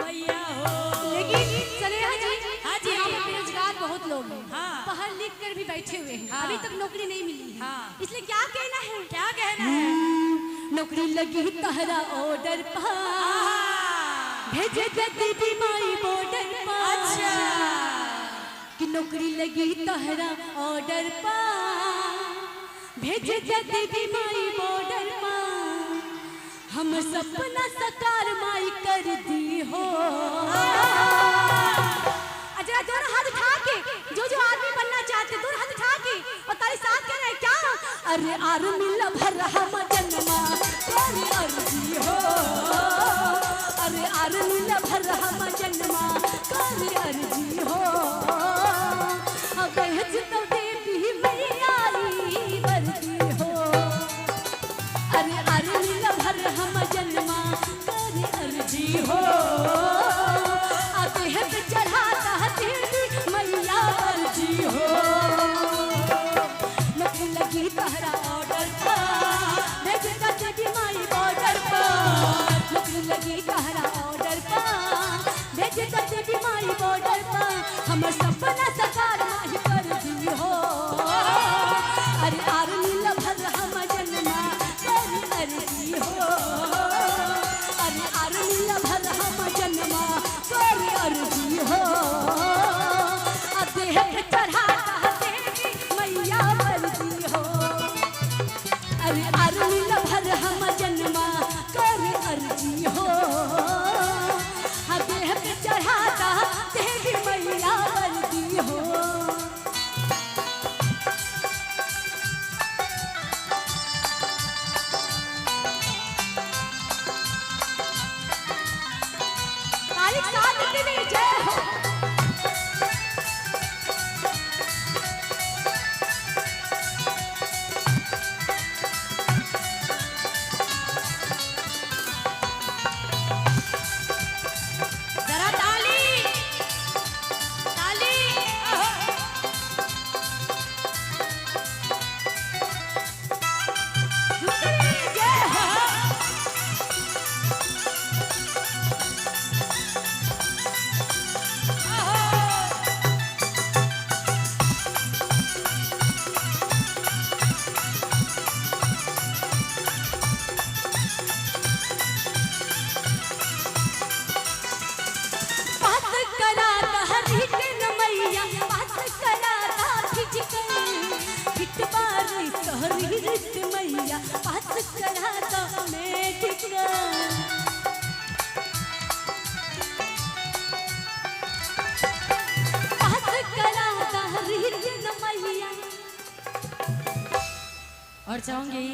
मैया हो। लेकिन स्नेहा जी, हाँ जी, यहाँ पे बेरोजगार बहुत लोग हैं, हाँ, पढ़ लिख कर भी बैठे हुए हैं, हाँ, अभी तक नौकरी नहीं मिली है, हाँ, इसलिए क्या कहना है? क्या कहना है? नौकरी लगी तहरा ऑर्डर पर, भेजे दीदी माई बॉर्डर पर। अच्छा, कि नौकरी लगी तहरा ऑर्डर पर, भेजे दीदी माई बॉर्डर पर, हम सपना साकार माई कर दी हो। जरा दोनों हाथ उठा के, जो आदमी बनना चाहते दोनों हाथ उठा के और ताली साथ कह रहे हैं क्या? अरे आर्मी लभर हम जन्मा कर अर्जी हो, अरे आर्मी लभर हम जन्मा कर अर्जी हो। अब तो देवी मैयारी वर्दी हो, अरे आर्मी लभर हम जन्मा कर अर्जी हो। चढ़ाता देवी मैया अर्जी हो, नौकरी लगी तहरा ऑर्डर पर, भेजता देवी माई बॉर्डर पर। नौकरी लगी तहरा ऑर्डर पर, भेजता देवी माई बॉर्डर पर, हमर सपना साकार माही कर दी हो। अरे आर्मी लभर हम जन्मा कर अर्जी हो, अरे आर्मी लभर हम जन्मा कर अर्जी हो। देह पे चढ़ाता देवी मैया वर्दी हो, अरे आर्मी लभर हम जन्मा कर अर्जी हो। देह पे चढ़ाता देवी मैया वर्दी हो। तारीख 7 के लिए जय हो। जरा ताली, ताली। जय हो। मैया पास कराता मेडिकल, पास कराता रीजन मैया। और चाहूंगी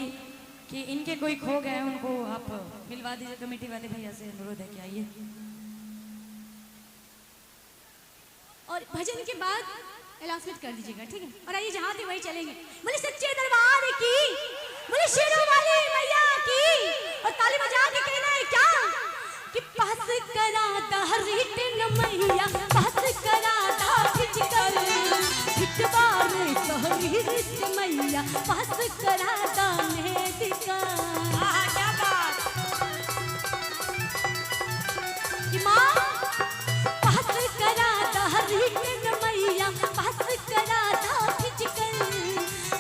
कि इनके कोई खो गए उनको आप मिलवा दीजिए, कमेटी वाले भैया से अनुरोध है कि आइए। और भजन के बाद अनाउंसमेंट कर दीजिएगा, ठीक है? और आइए जहाँ थे वही चलेंगे। बोले सच्चे दरबार की, बोले शेरों वाली मैया की, और ताली बजा के कहना है क्या? कि पास कराता रिटन मैया, पास कराता फिजिकल, फिटबार सहरी रिट मैया, पास कराता मेडिकल। क्या बात। कि माँ पास कराता रिटन मैया, पास कराता फिजिकल,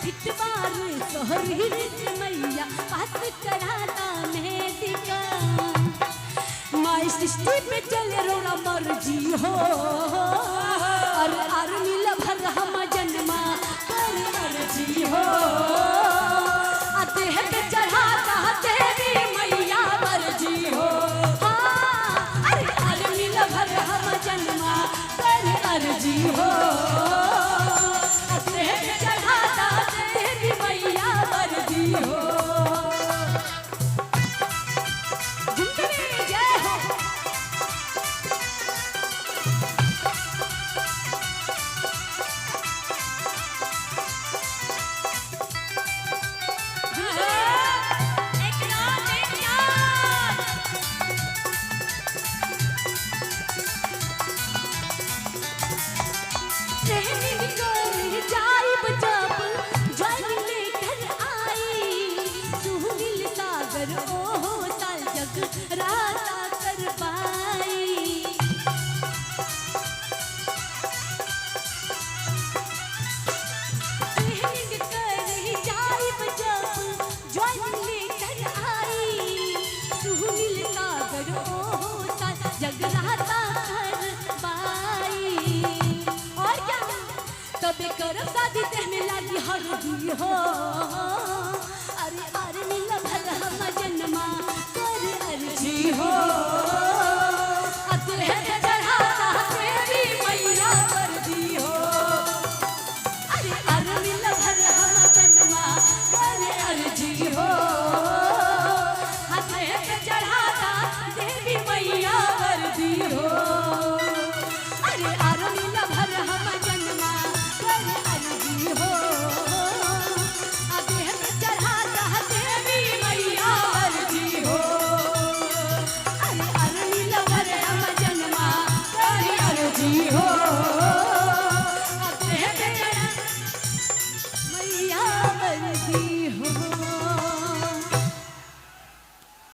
फिटबार सहरी रिट मैया, पास कराता मेडिकल। माई सृष्टि पे चले रोना मर्जी हो, और आर्मी लभर हम जन्मा कर अर्जी हो। देह पे चढ़ाता देवी मैया मर्जी हो, अरे आर्मी लभर हम जन्मा कर अर्जी हो। देह पे चढ़ाता देवी मैया मर्जी हो। जय हो। हर दी हो